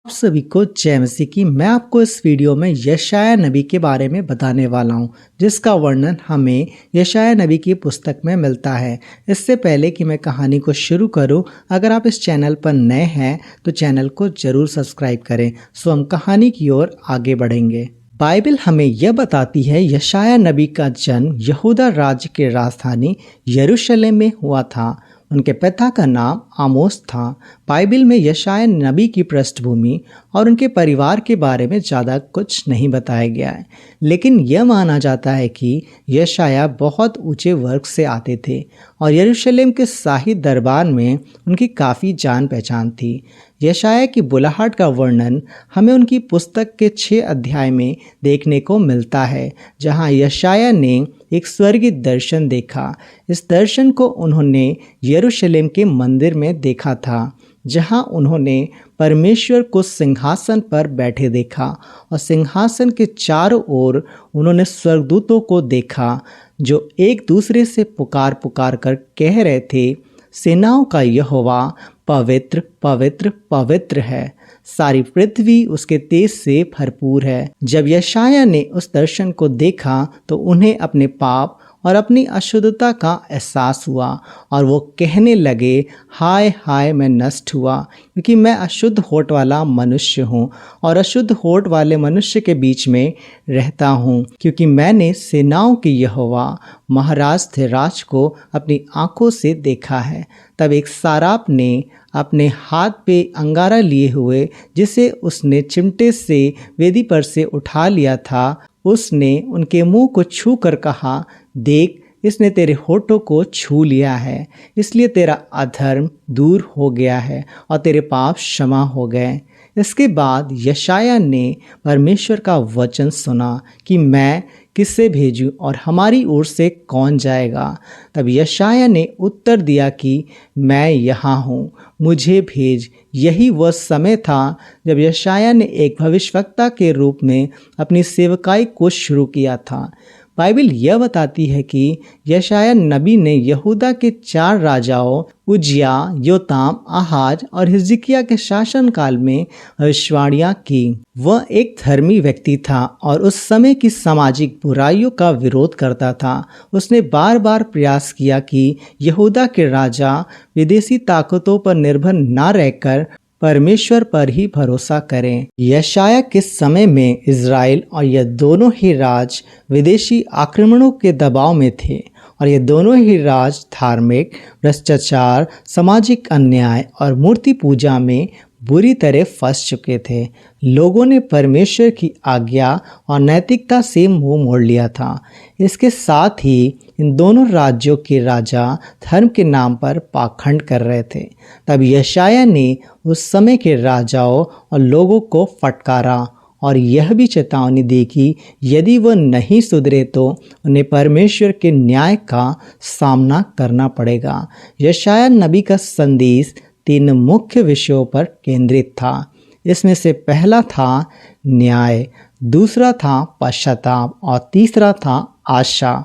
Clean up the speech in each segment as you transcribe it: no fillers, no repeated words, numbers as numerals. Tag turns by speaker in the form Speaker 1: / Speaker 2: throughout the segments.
Speaker 1: आप सभी को जय मसीह की। मैं आपको इस वीडियो में यशायाह नबी के बारे में बताने वाला हूं, जिसका वर्णन हमें यशायाह नबी की पुस्तक में मिलता है। इससे पहले कि मैं कहानी को शुरू करूं, अगर आप इस चैनल पर नए हैं तो चैनल को जरूर सब्सक्राइब करें। सो हम कहानी की ओर आगे बढ़ेंगे। बाइबल हमें यह बताती है यशायाह नबी का जन्म यहूदा राज्य के राजधानी यरूशलेम में हुआ था। उनके पिता का नाम आमोस था। बाइबल में यशायाह नबी की पृष्ठभूमि और उनके परिवार के बारे में ज़्यादा कुछ नहीं बताया गया है, लेकिन यह माना जाता है कि यशायाह बहुत ऊंचे वर्ग से आते थे और यरूशलेम के शाही दरबार में उनकी काफ़ी जान पहचान थी। यशायाह की बुलाहट का वर्णन हमें उनकी पुस्तक के 6 अध्याय में देखने को मिलता है, जहां यशायाह ने एक स्वर्गीय दर्शन देखा। इस दर्शन को उन्होंने यरूशलेम के मंदिर में देखा था, जहां उन्होंने परमेश्वर को सिंहासन पर बैठे देखा और सिंहासन के चारों ओर उन्होंने स्वर्गदूतों को देखा, जो एक दूसरे से पुकार पुकार कर कह रहे थे, सेनाओं का यहोवा पवित्र पवित्र पवित्र है, सारी पृथ्वी उसके तेज से भरपूर है। जब यशायाह ने उस दर्शन को देखा तो उन्हें अपने पाप और अपनी अशुद्धता का एहसास हुआ और वो कहने लगे, हाय हाय मैं नष्ट हुआ, क्योंकि मैं अशुद्ध होठ वाला मनुष्य हूँ और अशुद्ध होठ वाले मनुष्य के बीच में रहता हूँ, क्योंकि मैंने सेनाओं के यहोवा महाराज थिराज को अपनी आंखों से देखा है। तब एक साराप ने अपने हाथ पे अंगारा लिए हुए, जिसे उसने चिमटे से वेदी पर से उठा लिया था, उसने उनके मुंह को छू कर कहा, देख इसने तेरे होठों को छू लिया है, इसलिए तेरा अधर्म दूर हो गया है और तेरे पाप क्षमा हो गए। इसके बाद यशायाह ने परमेश्वर का वचन सुना कि मैं किससे भेजूं और हमारी ओर से कौन जाएगा। तब यशायाह ने उत्तर दिया कि मैं यहाँ हूँ, मुझे भेज। यही वह समय था जब यशायाह ने एक भविष्यवक्ता के रूप में अपनी सेवकाई को शुरू किया था। बाइबल यह बताती है कि यशायाह नबी ने यहूदा के 4 राजाओं उज्जिया, योताम, आहाज और हिजकिय्याह के शासनकाल में भविष्यवाणियां की। वह एक धर्मी व्यक्ति था और उस समय की सामाजिक बुराइयों का विरोध करता था। उसने बार बार प्रयास किया कि यहूदा के राजा विदेशी ताकतों पर निर्भर न रहकर परमेश्वर पर ही भरोसा करें। यशायाह के समय में इज़राइल और यह दोनों ही राज विदेशी आक्रमणों के दबाव में थे और ये दोनों ही राज धार्मिक भ्रष्टाचार, सामाजिक अन्याय और मूर्ति पूजा में बुरी तरह फंस चुके थे। लोगों ने परमेश्वर की आज्ञा और नैतिकता से मुंह मोड़ लिया था। इसके साथ ही इन दोनों राज्यों के राजा धर्म के नाम पर पाखंड कर रहे थे। तब यशायाह ने उस समय के राजाओं और लोगों को फटकारा और यह भी चेतावनी दी कि यदि वह नहीं सुधरे तो उन्हें परमेश्वर के न्याय का सामना करना पड़ेगा। यशायाह नबी का संदेश 3 मुख्य विषयों पर केंद्रित था। इसमें से पहला था न्याय, दूसरा था पश्चाताप और तीसरा था आशा।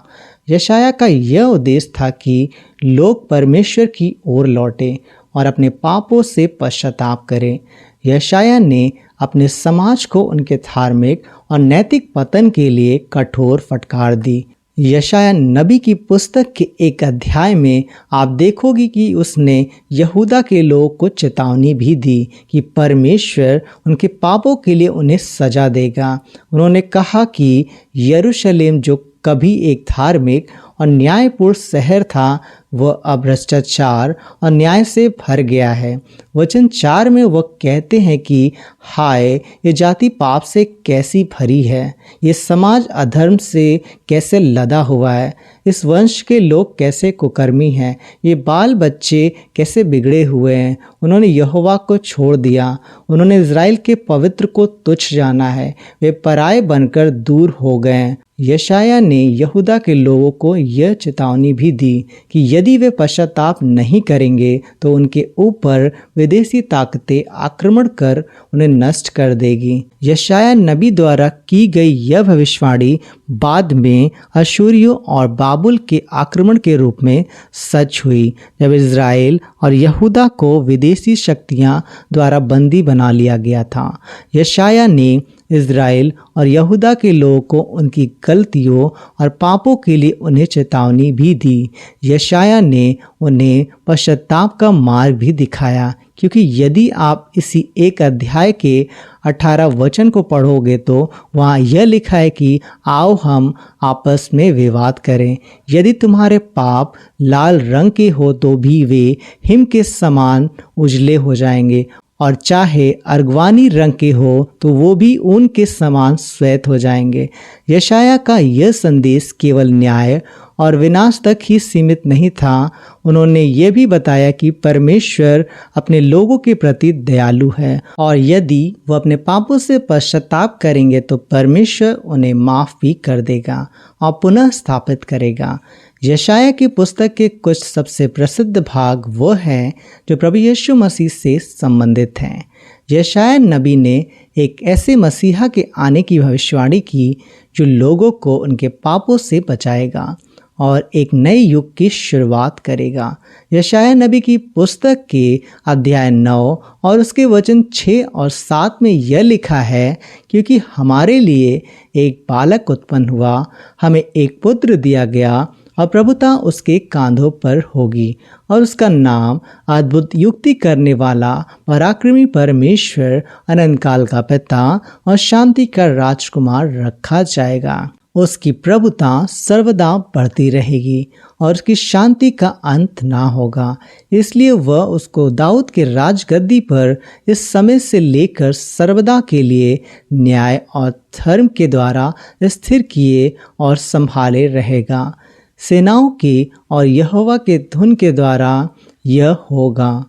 Speaker 1: यशायाह का यह उद्देश्य था कि लोग परमेश्वर की ओर लौटें और अपने पापों से पश्चाताप करें। यशायाह ने अपने समाज को उनके धार्मिक और नैतिक पतन के लिए कठोर फटकार दी। यशायाह नबी की पुस्तक के एक अध्याय में आप देखोगे कि उसने यहूदा के लोगों को चेतावनी भी दी कि परमेश्वर उनके पापों के लिए उन्हें सजा देगा। उन्होंने कहा कि यरूशलेम जो कभी एक धार्मिक और न्यायपूर्ण शहर था, वह अब भ्रष्टाचार और न्याय से भर गया है। वचन 4 में वह कहते हैं कि हाय, ये जाति पाप से कैसी भरी है, ये समाज अधर्म से कैसे लदा हुआ है, इस वंश के लोग कैसे कुकर्मी हैं, ये बाल बच्चे कैसे बिगड़े हुए हैं। उन्होंने यहोवा को छोड़ दिया, उन्होंने इज़राइल के पवित्र को तुच्छ जाना है, वे पराये बनकर दूर हो गए। यशायाह ने यहूदा के लोगों को यह चेतावनी भी दी कि यदि वे पश्चाताप नहीं करेंगे तो उनके ऊपर विदेशी ताकतें आक्रमण कर उन्हें नष्ट कर देगी। यशायाह नबी द्वारा की गई यह भविष्यवाणी बाद में अशूरियों और बाबुल के आक्रमण के रूप में सच हुई, जब इज़राइल और यहूदा को विदेशी शक्तियां द्वारा बंदी बना लिया गया था। यशाया ने इज़राइल और यहूदा के लोगों को उनकी गलतियों और पापों के लिए उन्हें चेतावनी भी दी। यशाया ने उन्हें पश्चाताप का मार्ग भी दिखाया, क्योंकि यदि आप इसी एक अध्याय के 18 वचन को पढ़ोगे तो वहाँ यह लिखा है कि आओ हम आपस में विवाद करें। यदि तुम्हारे पाप लाल रंग के हो तो भी वे हिम के समान उजले हो जाएंगे, और चाहे अर्गवानी रंग के हो तो वो भी ऊन के समान श्वेत हो जाएंगे। यशाया का यह संदेश केवल न्याय और विनाश तक ही सीमित नहीं था। उन्होंने ये भी बताया कि परमेश्वर अपने लोगों के प्रति दयालु है, और यदि वो अपने पापों से पश्चाताप करेंगे तो परमेश्वर उन्हें माफ़ भी कर देगा और पुनः स्थापित करेगा। यशाया की पुस्तक के कुछ सबसे प्रसिद्ध भाग वो हैं जो प्रभु यीशु मसीह से संबंधित हैं। यशाया नबी ने एक ऐसे मसीहा के आने की भविष्यवाणी की जो लोगों को उनके पापों से बचाएगा और एक नए युग की शुरुआत करेगा। यशाया नबी की पुस्तक के अध्याय 9 और उसके वचन 6 और 7 में यह लिखा है, क्योंकि हमारे लिए एक बालक उत्पन्न हुआ, हमें एक पुत्र दिया गया और प्रभुता उसके कांधों पर होगी, और उसका नाम अद्भुत युक्ति करने वाला, पराक्रमी परमेश्वर, अनंत काल का पिता और शांति का राजकुमार रखा जाएगा। उसकी प्रभुता सर्वदा बढ़ती रहेगी और उसकी शांति का अंत ना होगा। इसलिए वह उसको दाऊद के राजगद्दी पर इस समय से लेकर सर्वदा के लिए न्याय और धर्म के द्वारा स्थिर किए और संभाले रहेगा। सेनाओं की और यहोवा के धुन के द्वारा यह होगा।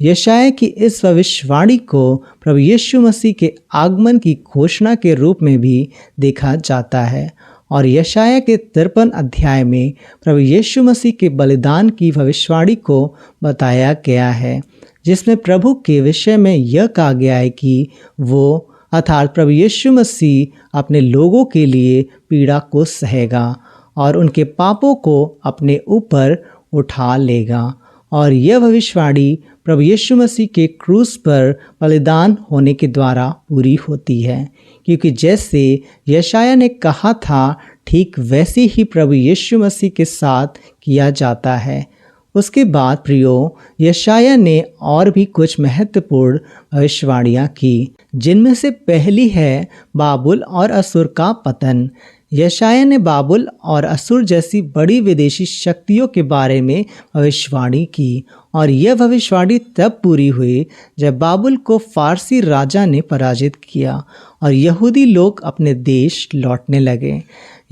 Speaker 1: यशाया की इस भविष्यवाणी को प्रभु यीशु मसीह के आगमन की घोषणा के रूप में भी देखा जाता है, और यशाया के 53 अध्याय में प्रभु यीशु मसीह के बलिदान की भविष्यवाणी को बताया गया है, जिसमें प्रभु के विषय में यह कहा गया है कि वो अर्थात प्रभु यीशु मसीह अपने लोगों के लिए पीड़ा को सहेगा और उनके पापों को अपने ऊपर उठा लेगा। और यह भविष्यवाणी प्रभु यीशु मसीह के क्रूस पर बलिदान होने के द्वारा पूरी होती है, क्योंकि जैसे यशाया ने कहा था ठीक वैसे ही प्रभु यीशु मसीह के साथ किया जाता है। उसके बाद प्रियो, यशाया ने और भी कुछ महत्वपूर्ण भविष्यवाणियाँ की, जिनमें से पहली है बाबुल और असुर का पतन। यशाया ने बाबुल और असुर जैसी बड़ी विदेशी शक्तियों के बारे में भविष्यवाणी की, और यह भविष्यवाणी तब पूरी हुई जब बाबुल को फारसी राजा ने पराजित किया और यहूदी लोग अपने देश लौटने लगे।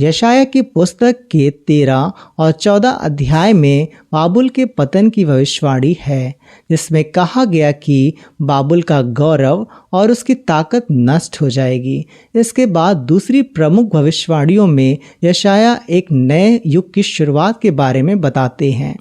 Speaker 1: यशाया की पुस्तक के 13 और 14 अध्याय में बाबुल के पतन की भविष्यवाणी है, जिसमें कहा गया कि बाबुल का गौरव और उसकी ताकत नष्ट हो जाएगी। इसके बाद दूसरी प्रमुख भविष्यवाणियों में यशाया एक नए युग की शुरुआत के बारे में बताते हैं।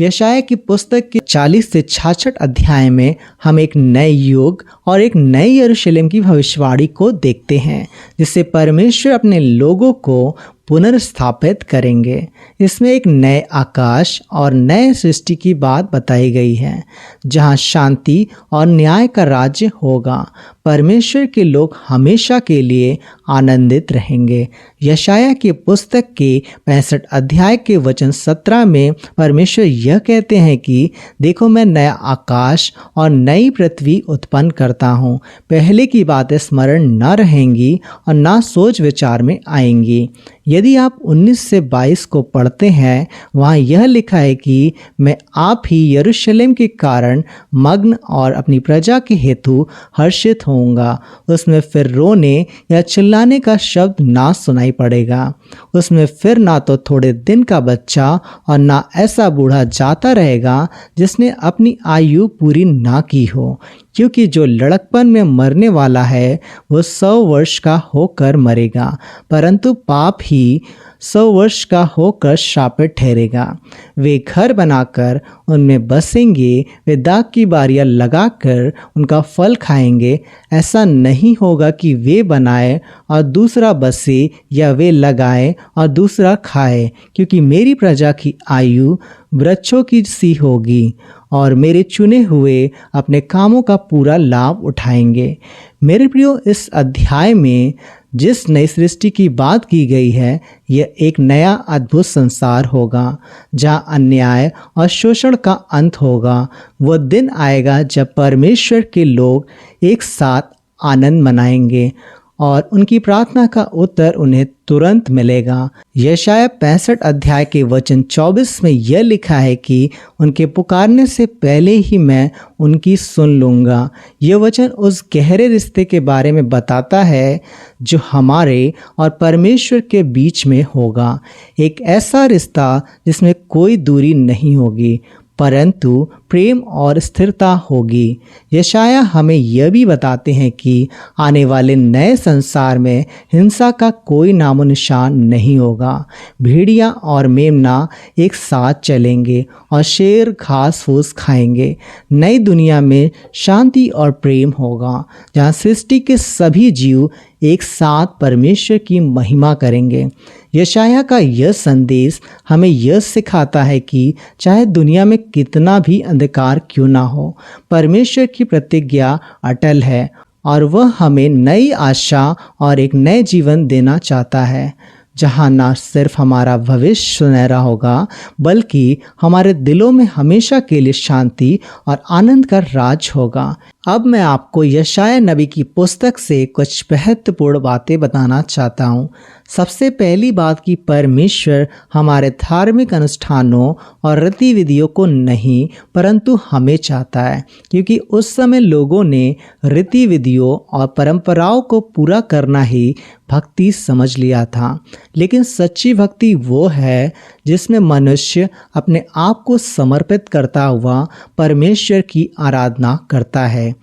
Speaker 1: यशाया की पुस्तक के 40 से 66 अध्याय में हम एक नए युग और एक नए यरूशलेम की भविष्यवाणी को देखते हैं, जिससे परमेश्वर अपने लोगों को पुनर्स्थापित करेंगे। इसमें एक नए आकाश और नए सृष्टि की बात बताई गई है, जहां शांति और न्याय का राज्य होगा। परमेश्वर के लोग हमेशा के लिए आनंदित रहेंगे। यशाया की पुस्तक के 65 अध्याय के वचन 17 में परमेश्वर यह कहते हैं कि देखो, मैं नया आकाश और नई पृथ्वी उत्पन्न करता हूँ। पहले की बातें स्मरण न रहेंगी और ना सोच विचार में आएंगी। यदि आप 19 से 22 को पढ़ते हैं, वहाँ यह लिखा है कि मैं आप ही यरूशलेम के कारण मग्न और अपनी प्रजा के हेतु हर्षित होऊंगा। उसमें फिर रोने या चिल्लाने का शब्द ना सुनाई पड़ेगा। उसमें फिर ना तो थोड़े दिन का बच्चा और ना ऐसा बूढ़ा जाता रहेगा जिसने अपनी आयु पूरी ना की हो, क्योंकि जो लड़कपन में मरने वाला है वो 100 वर्ष का होकर मरेगा, परंतु पाप ही 100 वर्ष का होकर श्रापित ठहरेगा। वे घर बनाकर उनमें बसेंगे, वे दाख की बारियां लगाकर उनका फल खाएंगे। ऐसा नहीं होगा कि वे बनाए और दूसरा बसे या वे लगाए और दूसरा खाए, क्योंकि मेरी प्रजा की आयु वृक्षों की सी होगी और मेरे चुने हुए अपने कामों का पूरा लाभ उठाएंगे। मेरे प्रियो, इस अध्याय में जिस नई सृष्टि की बात की गई है, यह एक नया अद्भुत संसार होगा जहाँ अन्याय और शोषण का अंत होगा। वह दिन आएगा जब परमेश्वर के लोग एक साथ आनंद मनाएंगे और उनकी प्रार्थना का उत्तर उन्हें तुरंत मिलेगा। यशायाह 65 अध्याय के वचन 24 में यह लिखा है कि उनके पुकारने से पहले ही मैं उनकी सुन लूँगा। यह वचन उस गहरे रिश्ते के बारे में बताता है जो हमारे और परमेश्वर के बीच में होगा। एक ऐसा रिश्ता जिसमें कोई दूरी नहीं होगी, परंतु प्रेम और स्थिरता होगी। यशायाह हमें यह भी बताते हैं कि आने वाले नए संसार में हिंसा का कोई नामो निशान नहीं होगा। भेड़िया और मेमना एक साथ चलेंगे और शेर घास फूस खाएंगे। नई दुनिया में शांति और प्रेम होगा, जहाँ सृष्टि के सभी जीव एक साथ परमेश्वर की महिमा करेंगे। यशायाह का यह संदेश हमें यह सिखाता है कि चाहे दुनिया में कितना भी अंधकार क्यों ना हो, परमेश्वर की प्रतिज्ञा अटल है और वह हमें नई आशा और एक नए जीवन देना चाहता है, जहाँ न सिर्फ हमारा भविष्य सुनहरा होगा, बल्कि हमारे दिलों में हमेशा के लिए शांति और आनंद का राज होगा। अब मैं आपको यशायाह नबी की पुस्तक से कुछ महत्वपूर्ण बातें बताना चाहता हूँ। सबसे पहली बात कि परमेश्वर हमारे धार्मिक अनुष्ठानों और रीति-विधियों को नहीं, परंतु हमें चाहता है, क्योंकि उस समय लोगों ने रीति-विधियों और परंपराओं को पूरा करना ही भक्ति समझ लिया था। लेकिन सच्ची भक्ति वो है जिसमें मनुष्य अपने आप को समर्पित करता हुआ परमेश्वर की आराधना करता है।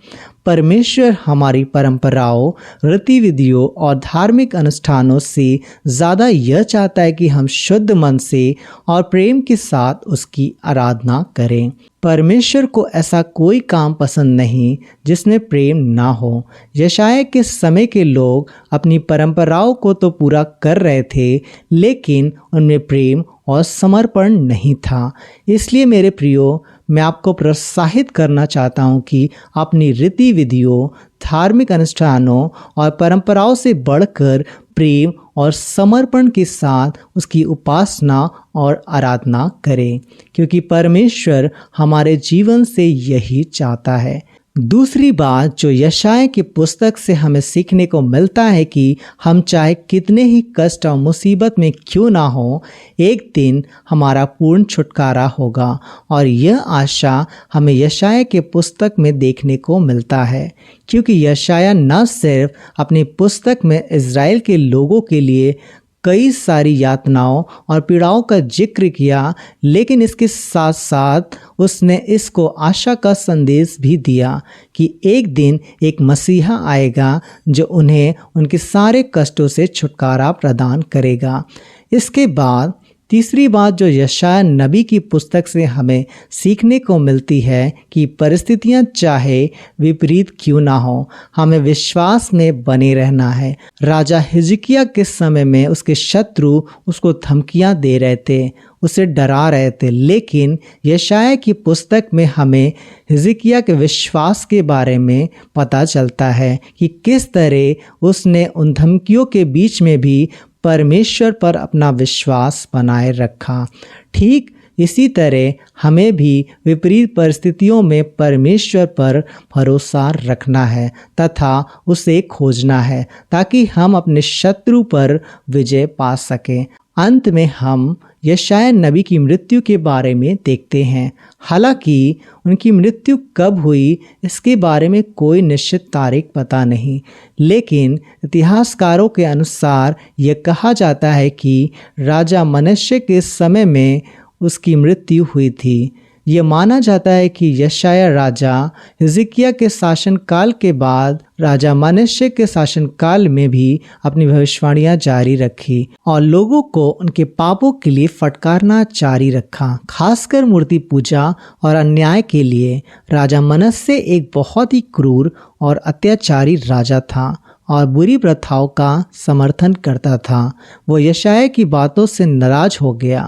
Speaker 1: परमेश्वर हमारी परंपराओं, रीति-विधियों और धार्मिक अनुष्ठानों से ज़्यादा यह चाहता है कि हम शुद्ध मन से और प्रेम के साथ उसकी आराधना करें। परमेश्वर को ऐसा कोई काम पसंद नहीं जिसमें प्रेम ना हो। यशायाह के समय के लोग अपनी परंपराओं को तो पूरा कर रहे थे, लेकिन उनमें प्रेम और समर्पण नहीं था। इसलिए मेरे प्रियो, मैं आपको प्रोत्साहित करना चाहता हूँ कि अपनी रीति-विधियों, धार्मिक अनुष्ठानों और परंपराओं से बढ़कर प्रेम और समर्पण के साथ उसकी उपासना और आराधना करें, क्योंकि परमेश्वर हमारे जीवन से यही चाहता है। दूसरी बात जो यशायाह की पुस्तक से हमें सीखने को मिलता है कि हम चाहे कितने ही कष्ट और मुसीबत में क्यों ना हो, एक दिन हमारा पूर्ण छुटकारा होगा। और यह आशा हमें यशायाह के पुस्तक में देखने को मिलता है, क्योंकि यशायाह न सिर्फ अपनी पुस्तक में इज़राइल के लोगों के लिए कई सारी यातनाओं और पीड़ाओं का जिक्र किया, लेकिन इसके साथ साथ उसने इसको आशा का संदेश भी दिया कि एक दिन एक मसीहा आएगा जो उन्हें उनके सारे कष्टों से छुटकारा प्रदान करेगा। इसके बाद तीसरी बात जो यशायाह नबी की पुस्तक से हमें सीखने को मिलती है कि परिस्थितियां चाहे विपरीत क्यों ना हो, हमें विश्वास में बने रहना है। राजा हिजकिय्याह के समय में उसके शत्रु उसको धमकियां दे रहे थे, उसे डरा रहे थे, लेकिन यशायाह की पुस्तक में हमें हिजकिय्याह के विश्वास के बारे में पता चलता है कि किस तरह उसने उन धमकियों के बीच में भी परमेश्वर पर अपना विश्वास बनाए रखा। ठीक इसी तरह हमें भी विपरीत परिस्थितियों में परमेश्वर पर भरोसा रखना है तथा उसे खोजना है, ताकि हम अपने शत्रु पर विजय पा सकें। अंत में हम यशायाह नबी की मृत्यु के बारे में देखते हैं। हालांकि उनकी मृत्यु कब हुई इसके बारे में कोई निश्चित तारीख पता नहीं, लेकिन इतिहासकारों के अनुसार यह कहा जाता है कि राजा मनश्शे के समय में उसकी मृत्यु हुई थी। ये माना जाता है कि यशायाह राजा हिजकिय्याह के शासनकाल के बाद राजा मनश्शे के शासनकाल में भी अपनी भविष्यवाणियां जारी रखी और लोगों को उनके पापों के लिए फटकारना जारी रखा। खासकर मूर्ति पूजा और अन्याय के लिए राजा मनश्शे एक बहुत ही क्रूर और अत्याचारी राजा था और बुरी प्रथाओं का समर्थन करता था। वो यशायाह की बातों से नाराज हो गया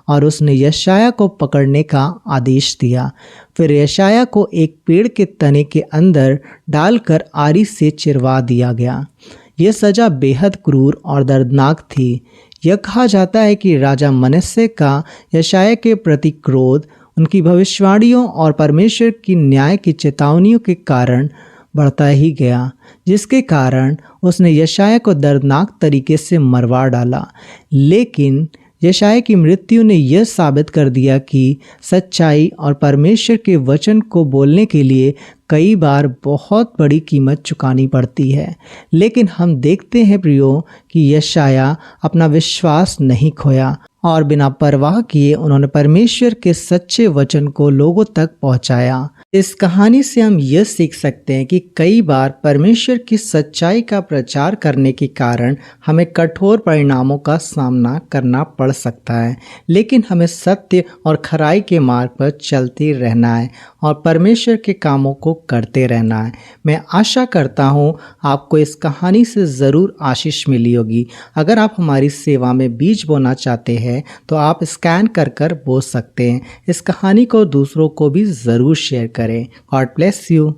Speaker 1: और उसने यशायाह को पकड़ने का आदेश दिया। फिर यशायाह को एक पेड़ के तने के अंदर डालकर आरी से चिरवा दिया गया। यह सजा बेहद क्रूर और दर्दनाक थी। यह कहा जाता है कि राजा मनश्शे का यशायाह के प्रति क्रोध उनकी भविष्यवाणियों और परमेश्वर की न्याय की चेतावनियों के कारण बढ़ता ही गया, जिसके कारण उसने यशायाह को दर्दनाक तरीके से मरवा डाला। लेकिन यशायाह की मृत्यु ने यह साबित कर दिया कि सच्चाई और परमेश्वर के वचन को बोलने के लिए कई बार बहुत बड़ी कीमत चुकानी पड़ती है। लेकिन हम देखते हैं प्रियो कि यशायाह अपना विश्वास नहीं खोया और बिना परवाह किए उन्होंने परमेश्वर के सच्चे वचन को लोगों तक पहुंचाया। इस कहानी से हम यह सीख सकते हैं कि कई बार परमेश्वर की सच्चाई का प्रचार करने के कारण हमें कठोर परिणामों का सामना करना पड़ सकता है, लेकिन हमें सत्य और खराई के मार्ग पर चलते रहना है और परमेश्वर के कामों को करते रहना है। मैं आशा करता हूँ आपको इस कहानी से ज़रूर आशीष मिली होगी। अगर आप हमारी सेवा में बीज बोना चाहते हैं तो आप स्कैन कर बो सकते हैं। इस कहानी को दूसरों को भी ज़रूर शेयर करें। God bless you.